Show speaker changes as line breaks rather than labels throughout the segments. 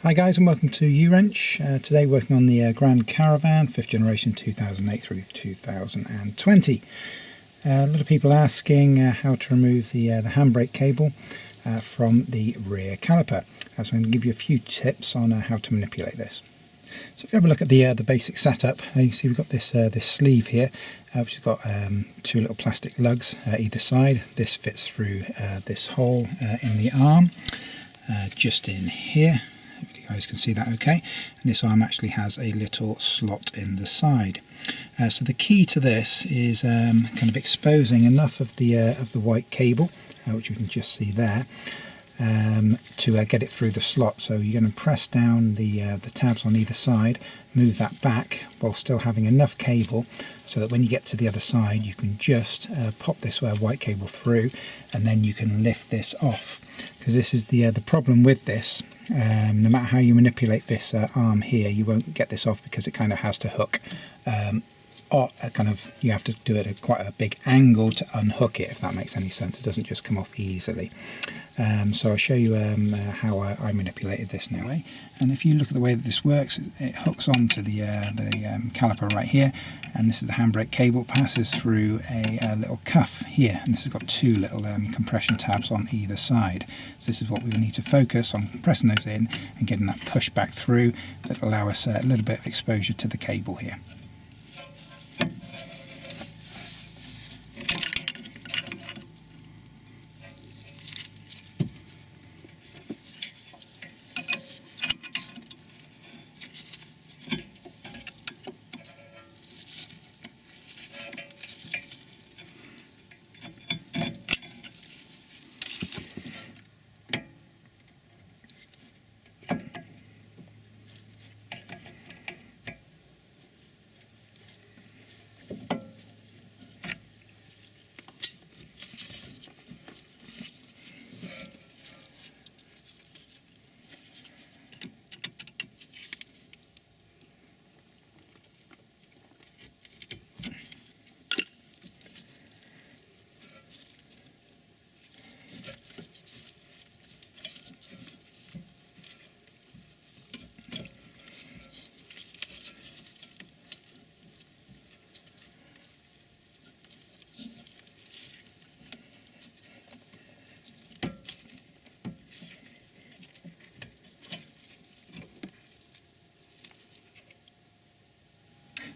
Hi guys, and welcome to U-Wrench. Today working on the Grand Caravan, 5th generation 2008 through 2020. A lot of people asking how to remove the handbrake cable from the rear caliper. So I'm going to give you a few tips on how to manipulate this. So if you have a look at the basic setup, you can see we've got this sleeve here, which has got two little plastic lugs either side. This fits through this hole in the arm, just in here. You guys can see that okay, and this arm actually has a little slot in the side. So the key to this is kind of exposing enough of the white cable, which you can just see there, to get it through the slot. So you're going to press down the tabs on either side, move that back while still having enough cable so that when you get to the other side you can just pop this white cable through, and then you can lift this off. Because this is the problem with this. No matter how you manipulate this arm here, you won't get this off because it kind of has to hook. You have to do it at quite a big angle to unhook it, if that makes any sense. It doesn't just come off easily. So I'll show you how I manipulated this now. And if you look at the way that this works, it hooks onto the caliper right here, and this is the handbrake cable. Passes through a little cuff here, and this has got two little compression tabs on either side. So this is what we need to focus on, pressing those in and getting that push back through that allow us a little bit of exposure to the cable here.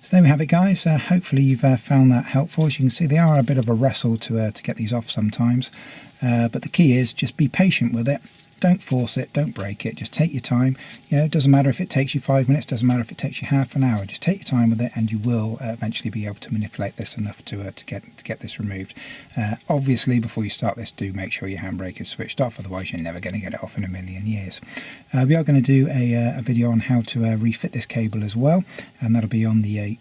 So there we have it guys, hopefully you've found that helpful. As you can see, they are a bit of a wrestle to get these off sometimes, but the key is just be patient with it. Don't force it, don't break it, just take your time. You know, it doesn't matter if it takes you 5 minutes, doesn't matter if it takes you half an hour, just take your time with it and you will eventually be able to manipulate this enough to get this removed. Obviously before you start this, do make sure your handbrake is switched off, otherwise you're never going to get it off in a million years. We are going to do a video on how to refit this cable as well, and that'll be on the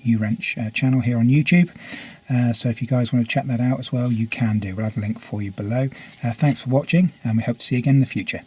U-Wrench channel here on YouTube. So if you guys want to check that out as well, you can do. We'll have a link for you below. Thanks for watching, and we hope to see you again in the future.